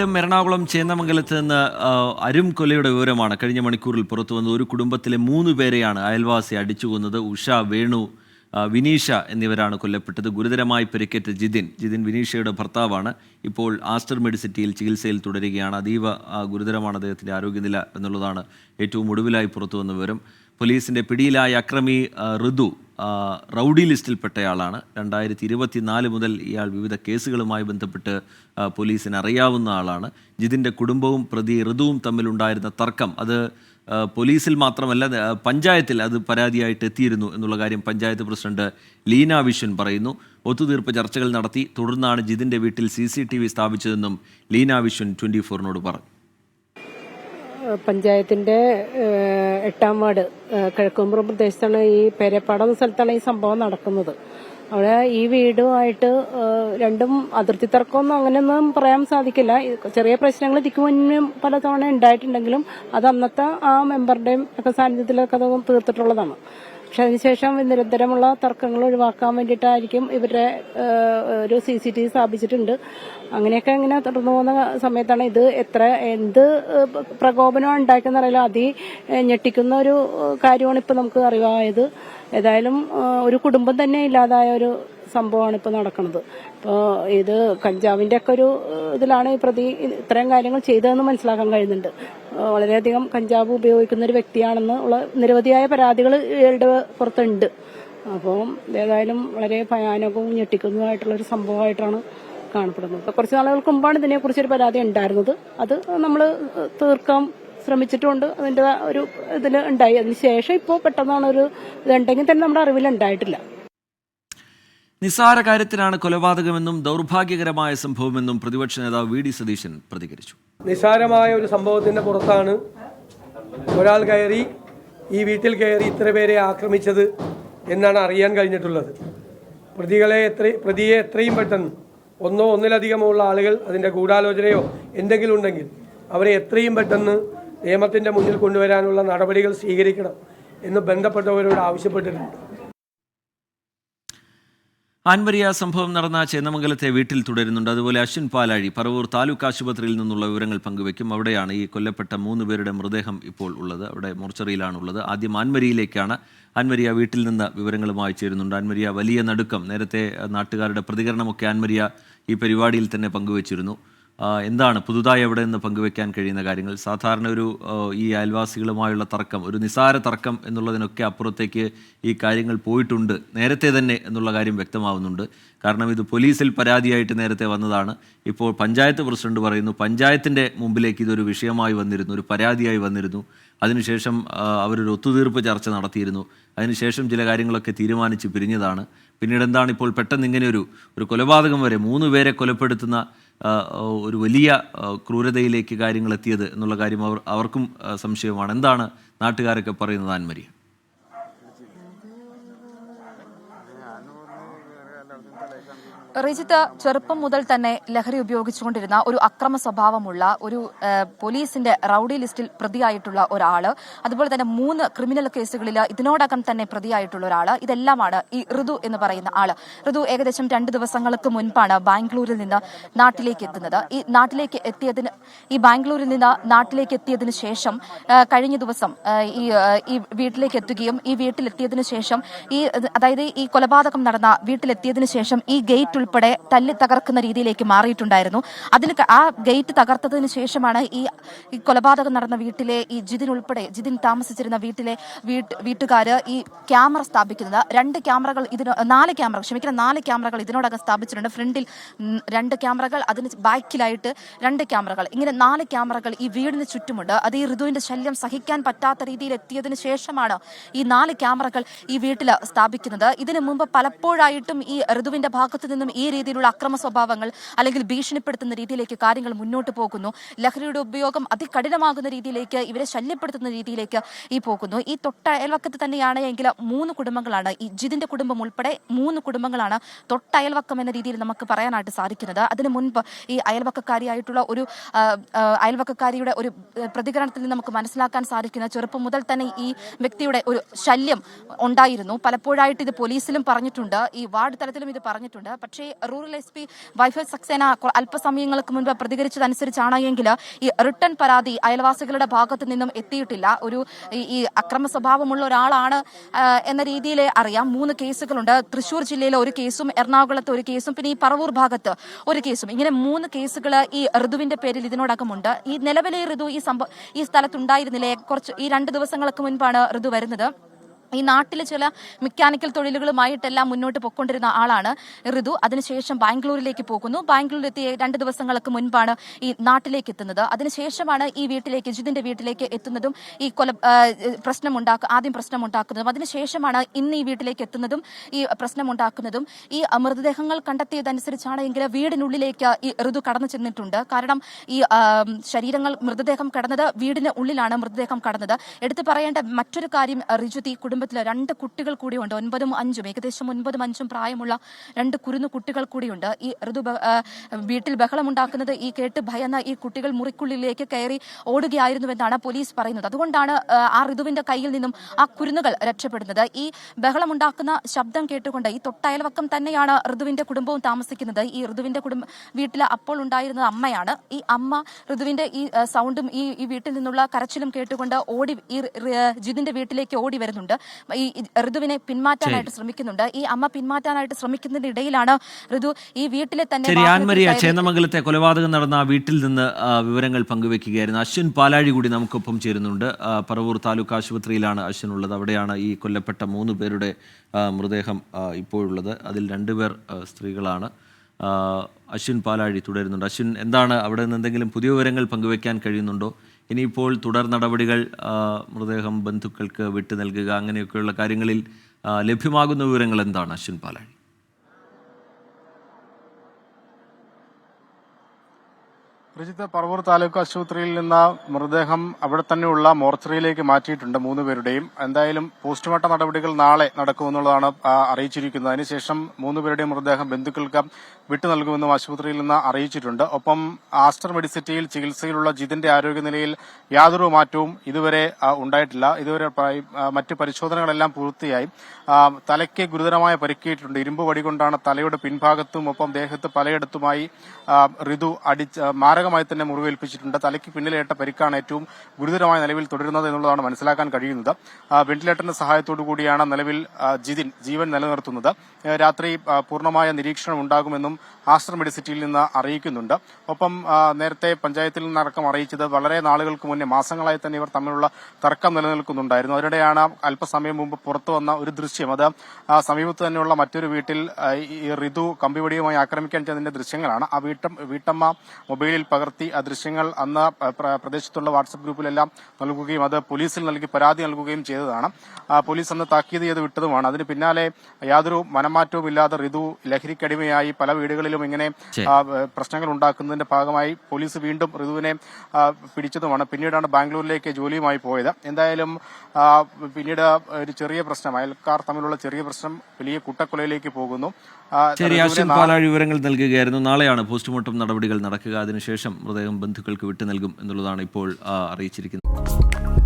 എറണാകുളം ചേന്നമംഗലത്ത് നിന്ന് അരും കൊലയുടെ വിവരമാണ് കഴിഞ്ഞ മണിക്കൂറിൽ പുറത്തു വന്നത്. ഒരു കുടുംബത്തിലെ 3 പേരെയാണ് അയൽവാസി അടിച്ചുകൊന്നത്. ഉഷ, വേണു, വിനീഷ എന്നിവരാണ് കൊല്ലപ്പെട്ടത്. ഗുരുതരമായി പരിക്കേറ്റ ജിതിൻ വിനീഷയുടെ ഭർത്താവാണ്. ഇപ്പോൾ ആസ്റ്റർ മെഡിസിറ്റിയിൽ ചികിത്സയിൽ തുടരുകയാണ്. അതീവ ഗുരുതരമാണ് അദ്ദേഹത്തിൻ്റെ ആരോഗ്യനില എന്നുള്ളതാണ് ഏറ്റവും ഒടുവിലായി പുറത്തു വന്ന വിവരം. പോലീസിൻ്റെ പിടിയിലായ അക്രമി ഋതു റൗഡി ലിസ്റ്റിൽപ്പെട്ടയാളാണ്. 2024 മുതൽ ഇയാൾ വിവിധ കേസുകളുമായി ബന്ധപ്പെട്ട് പോലീസിന് അറിയാവുന്ന ആളാണ്. ജിതിൻ്റെ കുടുംബവും പ്രതി ഋതുവും തമ്മിലുണ്ടായിരുന്ന തർക്കം അത് പോലീസിൽ മാത്രമല്ല പഞ്ചായത്തിൽ അത് പരാതിയായിട്ട് എത്തിയിരുന്നു എന്നുള്ള കാര്യം പഞ്ചായത്ത് പ്രസിഡന്റ് ലീന വിശ്വൻ പറയുന്നു. ഒത്തുതീർപ്പ് ചർച്ചകൾ നടത്തി തുടർന്നാണ് ജിതിൻ്റെ വീട്ടിൽ CCTV സ്ഥാപിച്ചതെന്നും ലീന വിശ്വൻ 24-നോട് പറഞ്ഞു. പഞ്ചായത്തിന്റെ 8-ാം വാർഡ് കിഴക്കുംപുറം പ്രദേശത്താണ് ഈ പേരപ്പാടം എന്ന സ്ഥലത്താണ് ഈ സംഭവം നടക്കുന്നത്. അവിടെ ഈ വീടുമായിട്ട് രണ്ടും അതിർത്തി തർക്കമൊന്നും അങ്ങനെയൊന്നും പറയാൻ സാധിക്കില്ല. ചെറിയ പ്രശ്നങ്ങൾ ഇതിക്ക് മുന്നേ പലതവണ ഉണ്ടായിട്ടുണ്ടെങ്കിലും അത് അന്നത്തെ ആ മെമ്പറുടെയും ഒക്കെ സാന്നിധ്യത്തിലൊക്കെ അത് തീർത്തിട്ടുള്ളതാണ്. പക്ഷെ അതിനുശേഷം നിരന്തരമുള്ള തർക്കങ്ങൾ ഒഴിവാക്കാൻ വേണ്ടിയിട്ടായിരിക്കും ഇവരുടെ ഒരു CCTV സ്ഥാപിച്ചിട്ടുണ്ട്. അങ്ങനെയൊക്കെ ഇങ്ങനെ തുടർന്നു പോകുന്ന സമയത്താണ് ഇത് എന്ത് പ്രകോപനം ഉണ്ടാക്കുന്ന അറിയില്ല. ഞെട്ടിക്കുന്ന ഒരു കാര്യമാണ് ഇപ്പൊ നമുക്ക് അറിവായത്. ഏതായാലും ഒരു കുടുംബം തന്നെ ഇല്ലാതായ ഒരു സംഭവമാണ് ഇപ്പോൾ നടക്കുന്നത്. ഇപ്പോൾ ഇത് കഞ്ചാവിന്റെ ഒക്കെ ഒരു ഇതിലാണ് ഈ പ്രതി ഇത്രയും കാര്യങ്ങൾ ചെയ്തതെന്ന് മനസ്സിലാക്കാൻ കഴിയുന്നുണ്ട്. വളരെയധികം കഞ്ചാവ് ഉപയോഗിക്കുന്ന ഒരു വ്യക്തിയാണെന്ന് ഉള്ള നിരവധിയായ പരാതികൾ ഇയാളുടെ പുറത്തുണ്ട്. അപ്പോൾ ഏതായാലും വളരെ ഭയാനകവും ഞെട്ടിക്കുന്നതുമായിട്ടുള്ള ഒരു സംഭവമായിട്ടാണ് കാണപ്പെടുന്നത്. കുറച്ച് നാളുകൾക്ക് മുമ്പാണ് ഇതിനെക്കുറിച്ചൊരു പരാതി ഉണ്ടായിരുന്നത്. അത് നമ്മൾ തീർക്കാൻ ശ്രമിച്ചിട്ടുണ്ട്. അതിൻ്റെ ഒരു ഇതിൽ ഉണ്ടായി. അതിനുശേഷം ഇപ്പോൾ പെട്ടെന്നാണ് ഒരു ഇതുണ്ടെങ്കിൽ തന്നെ നമ്മുടെ അറിവിലുണ്ടായിട്ടില്ല. നിസ്സാര കാര്യത്തിനാണ് കൊലപാതകമെന്നും ദൗർഭാഗ്യകരമായ സംഭവമെന്നും പ്രതിപക്ഷ നേതാവ് VD സതീശൻ പ്രതികരിച്ചു. നിസ്സാരമായ ഒരു സംഭവത്തിന്റെ പുറത്താണ് ഒരാൾ കയറി ഈ വീട്ടിൽ കയറി ഇത്ര പേരെ ആക്രമിച്ചത് എന്നാണ് അറിയാൻ കഴിഞ്ഞിട്ടുള്ളത്. പ്രതിയെ എത്രയും പെട്ടെന്ന് ഒന്നിലധികമോ ഉള്ള ആളുകൾ അതിൻ്റെ ഗൂഢാലോചനയോ എന്തെങ്കിലും ഉണ്ടെങ്കിൽ അവരെ എത്രയും പെട്ടെന്ന് നിയമത്തിൻ്റെ മുന്നിൽ കൊണ്ടുവരാനുള്ള നടപടികൾ സ്വീകരിക്കണം എന്ന് ബന്ധപ്പെട്ടവരോട് ആവശ്യപ്പെട്ടിട്ടുണ്ട്. ആൻമരിയ സംഭവം നടന്ന ചേന്നമംഗലത്തെ വീട്ടിൽ തുടരുന്നുണ്ട്. അതുപോലെ അശ്വിൻ പാലാഴി പറവൂർ താലൂക്ക് ആശുപത്രിയിൽ നിന്നുള്ള വിവരങ്ങൾ പങ്കുവയ്ക്കും. അവിടെയാണ് ഈ കൊല്ലപ്പെട്ട 3 പേരുടെ മൃതദേഹം ഇപ്പോൾ ഉള്ളത്. അവിടെ മോർച്ചറിയിലാണുള്ളത്. ആദ്യം ആൻമരിയിലേക്കാണ്. ആൻമരിയ വീട്ടിൽ നിന്ന് വിവരങ്ങളുമായി ചേരുന്നുണ്ട്. ആൻമരിയ, വലിയ നടുക്കം, നേരത്തെ നാട്ടുകാരുടെ പ്രതികരണമൊക്കെ ആൻമരിയ ഈ പരിപാടിയിൽ തന്നെ പങ്കുവച്ചിരുന്നു. എന്താണ് പുതുതായി അവിടെ നിന്ന് പങ്കുവെക്കാൻ കഴിയുന്ന കാര്യങ്ങൾ? സാധാരണ ഈ അയൽവാസികളുമായുള്ള തർക്കം ഒരു നിസാര തർക്കം എന്നുള്ളതിനൊക്കെ അപ്പുറത്തേക്ക് ഈ കാര്യങ്ങൾ പോയിട്ടുണ്ട് നേരത്തെ തന്നെ എന്നുള്ള കാര്യം വ്യക്തമാവുന്നുണ്ട്. കാരണം ഇത് പോലീസിൽ പരാതിയായിട്ട് നേരത്തെ വന്നതാണ്. ഇപ്പോൾ പഞ്ചായത്ത് പ്രസിഡന്റ് പറയുന്നു പഞ്ചായത്തിൻ്റെ മുമ്പിലേക്ക് ഇതൊരു വിഷയമായി വന്നിരുന്നു, ഒരു പരാതിയായി വന്നിരുന്നു. അതിനുശേഷം അവരൊരു ഒത്തുതീർപ്പ് ചർച്ച നടത്തിയിരുന്നു. അതിനുശേഷം ചില കാര്യങ്ങളൊക്കെ തീരുമാനിച്ച് പിരിഞ്ഞതാണ്. പിന്നീട് എന്താണ് ഇപ്പോൾ പെട്ടെന്ന് ഇങ്ങനെ ഒരു കൊലപാതകം വരെ 3 പേരെ കൊലപ്പെടുത്തുന്ന ഒരു വലിയ ക്രൂരതയിലേക്ക് കാര്യങ്ങൾ എത്തിയത് എന്നുള്ള കാര്യം അവർക്കും സംശയമാണ്. എന്താണ് നാട്ടുകാരൊക്കെ പറയുന്നത് ആൻമരിയ? റിജിത്ത് ചെറുപ്പം മുതൽ തന്നെ ലഹരി ഉപയോഗിച്ചുകൊണ്ടിരുന്ന ഒരു അക്രമ സ്വഭാവമുള്ള ഒരു പോലീസിന്റെ റൌഡി ലിസ്റ്റിൽ പ്രതിയായിട്ടുള്ള ഒരാള്, അതുപോലെ തന്നെ 3 ക്രിമിനൽ കേസുകളിൽ ഇതിനോടകം തന്നെ പ്രതിയായിട്ടുള്ള ഒരാള്, ഇതെല്ലാമാണ് ഈ ഋതു എന്ന് പറയുന്ന ആള്. ഋതു ഏകദേശം 2 ദിവസങ്ങൾക്ക് മുൻപാണ് ബാംഗ്ലൂരിൽ നിന്ന് നാട്ടിലേക്ക് എത്തുന്നത്. ഈ ബാംഗ്ലൂരിൽ നിന്ന് നാട്ടിലേക്ക് എത്തിയതിനു ശേഷം കഴിഞ്ഞ ദിവസം ഈ വീട്ടിലേക്ക് എത്തുകയും ഈ വീട്ടിലെത്തിയതിനു ശേഷം അതായത് ഈ കൊലപാതകം നടന്ന വീട്ടിലെത്തിയതിനു ശേഷം ഈ ഗേറ്റ് ഉൾപ്പെടെ തല്ലി തകർക്കുന്ന രീതിയിലേക്ക് മാറിയിട്ടുണ്ടായിരുന്നു. ആ ഗേറ്റ് തകർത്തതിന് ശേഷമാണ് ഈ കൊലപാതകം നടന്ന വീട്ടിലെ ഈ ജിതിൻ താമസിച്ചിരുന്ന വീട്ടിലെ വീട്ടുകാര് ഈ ക്യാമറ സ്ഥാപിക്കുന്നത്. 4 ക്യാമറകൾ ഇതിനോടകം സ്ഥാപിച്ചിട്ടുണ്ട്. ഫ്രണ്ടിൽ 2 ക്യാമറകൾ, അതിന് ബാക്കിലായിട്ട് 2 ക്യാമറകൾ, ഇങ്ങനെ 4 ക്യാമറകൾ ഈ വീടിന് ചുറ്റുമുണ്ട്. അത് ഈ ഋതുവിന്റെ ശല്യം സഹിക്കാൻ പറ്റാത്ത രീതിയിൽ എത്തിയതിനു ശേഷമാണ് ഈ 4 ക്യാമറകൾ ഈ വീട്ടിൽ സ്ഥാപിക്കുന്നത്. ഇതിനു മുമ്പ് പലപ്പോഴായിട്ടും ഈ ഋതുവിന്റെ ഭാഗത്തു നിന്നും ഈ രീതിയിലുള്ള അക്രമ സ്വഭാവങ്ങൾ അല്ലെങ്കിൽ ഭീഷണിപ്പെടുത്തുന്ന രീതിയിലേക്ക് കാര്യങ്ങൾ മുന്നോട്ട് പോകുന്നു. ലഹരിയുടെ ഉപയോഗം അതികഠിനമാകുന്ന രീതിയിലേക്ക്, ഇവരെ ശല്യപ്പെടുത്തുന്ന രീതിയിലേക്ക് പോകുന്നു. ഈ തൊട്ട അയൽവക്കത്ത് തന്നെയാണ് എങ്കിൽ 3 കുടുംബങ്ങളാണ്, ഈ ജിതിന്റെ കുടുംബം ഉൾപ്പെടെ 3 കുടുംബങ്ങളാണ് തൊട്ടയൽവക്കം എന്ന രീതിയിൽ നമുക്ക് പറയാനായിട്ട് സാധിക്കുന്നത്. അതിനു മുൻപ് ഈ അയൽവക്കക്കാരിയുടെ ഒരു പ്രതികരണത്തിൽ നിന്ന് നമുക്ക് മനസ്സിലാക്കാൻ സാധിക്കുന്ന ചെറുപ്പം മുതൽ തന്നെ ഈ വ്യക്തിയുടെ ഒരു ശല്യം ഉണ്ടായിരുന്നു. പലപ്പോഴായിട്ട് ഇത് പോലീസിലും പറഞ്ഞിട്ടുണ്ട്, ഈ വാർഡ് തലത്തിലും ഇത് പറഞ്ഞിട്ടുണ്ട്. പക്ഷേ പക്ഷേ റൂറൽ SP വൈഫൈ സക്സേന അല്പസമയങ്ങൾക്ക് മുൻപ് പ്രതികരിച്ചതനുസരിച്ചാണ് എങ്കിൽ ഈ റിട്ടേൺ പരാതി അയൽവാസികളുടെ ഭാഗത്തു നിന്നും എത്തിയിട്ടില്ല. ഈ അക്രമ സ്വഭാവമുള്ള ഒരാളാണ് എന്ന രീതിയിൽ അറിയാം. 3 കേസുകളുണ്ട്. തൃശൂർ ജില്ലയിലെ ഒരു കേസും എറണാകുളത്ത് ഒരു കേസും പിന്നെ ഈ പറവൂർ ഭാഗത്ത് ഒരു കേസും, ഇങ്ങനെ 3 കേസുകൾ ഈ ഋതുവിന്റെ പേരിൽ ഇതിനോടകമുണ്ട്. ഈ നിലവിലെ ഋതു ഈ സ്ഥലത്തുണ്ടായിരുന്നില്ലേ? ഈ 2 ദിവസങ്ങൾക്ക് മുൻപാണ് ഋതു വരുന്നത്. ഈ നാട്ടിലെ ചില മെക്കാനിക്കൽ തൊഴിലുകളുമായിട്ടെല്ലാം മുന്നോട്ട് പൊയ്ക്കൊണ്ടിരുന്ന ആളാണ് ഋതു. അതിനുശേഷം ബാംഗ്ലൂരിലേക്ക് പോകുന്നു. ബാംഗ്ലൂരിലെത്തിയ 2 ദിവസങ്ങൾക്ക് മുൻപാണ് ഈ നാട്ടിലേക്ക് എത്തുന്നത്. അതിനുശേഷമാണ് ഈ വീട്ടിലേക്ക്, ജിതിന്റെ വീട്ടിലേക്ക് എത്തുന്നതും ഈ ആദ്യം പ്രശ്നമുണ്ടാക്കുന്നതും അതിനുശേഷമാണ് ഇന്ന് ഈ വീട്ടിലേക്ക് എത്തുന്നതും ഈ പ്രശ്നമുണ്ടാക്കുന്നതും. ഈ മൃതദേഹങ്ങൾ കണ്ടെത്തിയതനുസരിച്ചാണ് എങ്കിൽ വീടിനുള്ളിലേക്ക് ഈ ഋതു കടന്നു ചെന്നിട്ടുണ്ട്. കാരണം ഈ മൃതദേഹം കടന്നത് വീടിന് ഉള്ളിലാണ് മൃതദേഹം കടന്നത്. എടുത്തു പറയേണ്ട മറ്റൊരു കാര്യം, റിജുതി കുടുംബത്തിലെ 2 കുട്ടികൾ കൂടിയുണ്ട്. 9ഉം 5ഉം, ഏകദേശം 9ഉം 5ഉം പ്രായമുള്ള 2 കുരുന്നു കുട്ടികൾ കൂടിയുണ്ട്. ഈ ഋതു വീട്ടിൽ ബഹളമുണ്ടാക്കുന്നത് ഈ കേട്ട് ഭയന്ന ഈ കുട്ടികൾ മുറിക്കുള്ളിലേക്ക് കയറി ഓടുകയായിരുന്നുവെന്നാണ് പോലീസ് പറയുന്നത്. അതുകൊണ്ടാണ് ആ ഋതുവിന്റെ കയ്യിൽ നിന്നും ആ കുരുന്നുകൾ രക്ഷപ്പെടുന്നത്. ഈ ബഹളമുണ്ടാക്കുന്ന ശബ്ദം കേട്ടുകൊണ്ട് ഈ തൊട്ടയൽവക്കം തന്നെയാണ് ഋതുവിന്റെ കുടുംബവും താമസിക്കുന്നത്. ഈ ഋതുവിന്റെ വീട്ടിൽ അപ്പോൾ ഉണ്ടായിരുന്നത് അമ്മയാണ്. ഈ അമ്മ ഋതുവിന്റെ ഈ സൗണ്ടും ഈ വീട്ടിൽ നിന്നുള്ള കരച്ചിലും കേട്ടുകൊണ്ട് ജിതിന്റെ വീട്ടിലേക്ക് ഓടി വരുന്നുണ്ട്. ഈ ഋതുവിനെ പിന്മാറ്റാനായിട്ട് ശ്രമിക്കുന്നുണ്ട്. ഈ അമ്മ പിന്മാറ്റാനായിട്ട് ശ്രമിക്കുന്നതിനിടയിലാണ് ഋതു ഈ വീട്ടിലെ തന്നെ ചേന്നമംഗലത്തെ കൊലപാതകം നടന്ന വീട്ടിൽ നിന്ന് വിവരങ്ങൾ പങ്കുവെക്കുകയായിരുന്നു. അശ്വിൻ പാലാഴി കൂടി നമുക്കൊപ്പം ചേരുന്നുണ്ട്. പറവൂർ താലൂക്ക് ആശുപത്രിയിലാണ് അശ്വിൻ ഉള്ളത്. അവിടെയാണ് ഈ കൊല്ലപ്പെട്ട 3 പേരുടെ മൃതദേഹം ഇപ്പോഴുള്ളത്. അതിൽ 2 പേർ സ്ത്രീകളാണ്. അശ്വിൻ പാലാഴി തുടരുന്നുണ്ട്. അശ്വിൻ, എന്താണ് അവിടെ നിന്ന് എന്തെങ്കിലും പുതിയ വിവരങ്ങൾ പങ്കുവെക്കാൻ കഴിയുന്നുണ്ടോ? ഇനിയിപ്പോൾ തുടർ നടപടികൾ, മൃതദേഹം ബന്ധുക്കൾക്ക് വിട്ടു നൽകുക, അങ്ങനെയൊക്കെയുള്ള കാര്യങ്ങളിൽ ലഭ്യമാകുന്ന വിവരങ്ങൾ എന്താണ് അശ്വിൻ പാലാഴി? പ്രജിത്ത്, പറവൂർ താലൂക്ക് ആശുപത്രിയിൽ നിന്ന് മൃതദേഹം അവിടെ തന്നെയുള്ള മോർച്ചറിയിലേക്ക് മാറ്റിയിട്ടുണ്ട് 3 പേരുടെയും. എന്തായാലും പോസ്റ്റ്മോർട്ടം നടപടികൾ നാളെ നടക്കുമെന്നുള്ളതാണ് അറിയിച്ചിരിക്കുന്നത്. അതിനുശേഷം 3 പേരുടെയും മൃതദേഹം ബന്ധുക്കൾക്ക് വിട്ടു നൽകുമെന്നും ആശുപത്രിയിൽ നിന്ന് അറിയിച്ചിട്ടുണ്ട്. ഒപ്പം ആസ്റ്റർ മെഡിസിറ്റിയിൽ ചികിത്സയിലുള്ള ജിതിന്റെ ആരോഗ്യനിലയിൽ യാതൊരു മാറ്റവും ഇതുവരെ ഉണ്ടായിട്ടില്ല. ഇതുവരെ മറ്റ് പരിശോധനകളെല്ലാം പൂർത്തിയായി. തലയ്ക്ക് ഗുരുതരമായ പരിക്കേറ്റിട്ടുണ്ട്. ഇരുമ്പ് വടി കൊണ്ടാണ് തലയുടെ പിൻഭാഗത്തും ഒപ്പം ദേഹത്ത് പലയിടത്തുമായി ഋതു മാരകമായി തന്നെ മുറിവേൽപ്പിച്ചിട്ടുണ്ട്. തലയ്ക്ക് പിന്നിലേറ്റ പരിക്കാണ് ഏറ്റവും ഗുരുതരമായ നിലവിൽ തുടരുന്നത് എന്നുള്ളതാണ് മനസ്സിലാക്കാൻ കഴിയുന്നത്. വെന്റിലേറ്ററിന്റെ സഹായത്തോടു കൂടിയാണ് നിലവിൽ ജിതിൻ ജീവൻ നിലനിർത്തുന്നത്. രാത്രി പൂർണ്ണമായ നിരീക്ഷണം ഉണ്ടാകുമെന്നും ആസ്റ്റർ മെഡിസിറ്റിയിൽ നിന്ന് അറിയിക്കുന്നുണ്ട്. ഒപ്പം നേരത്തെ പഞ്ചായത്തിൽ നിന്നടക്കം അറിയിച്ചത് വളരെ നാളുകൾക്ക് മുന്നേ, മാസങ്ങളായി തന്നെ ഇവർ തമ്മിലുള്ള തർക്കം നിലനിൽക്കുന്നുണ്ടായിരുന്നു. അതിനിടെയാണ് അല്പസമയം മുമ്പ് പുറത്തു വന്ന ഒരു ദൃശ്യം. അത് സമീപത്ത് തന്നെയുള്ള മറ്റൊരു വീട്ടിൽ ഈ ഋതു കമ്പിവടിയുമായി ആക്രമിക്കാൻ ചെന്നതിന്റെ ദൃശ്യങ്ങളാണ്. ആ വീട്ടമ്മ മൊബൈലിൽ പകർത്തി ആ ദൃശ്യങ്ങൾ അന്ന് പ്രദേശത്തുള്ള വാട്സ്ആപ്പ് ഗ്രൂപ്പിലെല്ലാം നൽകുകയും അത് പോലീസിൽ നൽകി പരാതി നൽകുകയും ചെയ്തതാണ്. പോലീസ് അന്ന് താക്കീത് ചെയ്ത് വിട്ടതുമാണ്. അതിന് പിന്നാലെ യാതൊരു മനംമാറ്റവും ഇല്ലാതെ ഋതു ലഹരിക്കടിമയായി പല വീടുകളിലും ഇങ്ങനെ പ്രശ്നങ്ങൾ ഉണ്ടാക്കുന്നതിന്റെ ഭാഗമായി പോലീസ് വീണ്ടും ഋതുവിനെ പിടിച്ചതുമാണ്. പിന്നീടാണ് ബാംഗ്ലൂരിലേക്ക് ജോലിയുമായി പോയത്. എന്തായാലും പിന്നീട് ഒരു ചെറിയ പ്രശ്നം, അയൽക്കാർ തമ്മിലുള്ള ചെറിയ പ്രശ്നം വലിയ കൂട്ടക്കൊലയിലേക്ക് പോകുന്നു. ശരി, അശ്വിൻ പാലാഴി വിവരങ്ങൾ നൽകുകയായിരുന്നു. നാളെയാണ് പോസ്റ്റ്മോർട്ടം നടപടികൾ നടക്കുക. അതിനുശേഷം മൃതദേഹം ബന്ധുക്കൾക്ക് വിട്ടു നൽകും എന്നുള്ളതാണ് ഇപ്പോൾ അറിയിച്ചിരിക്കുന്നത്.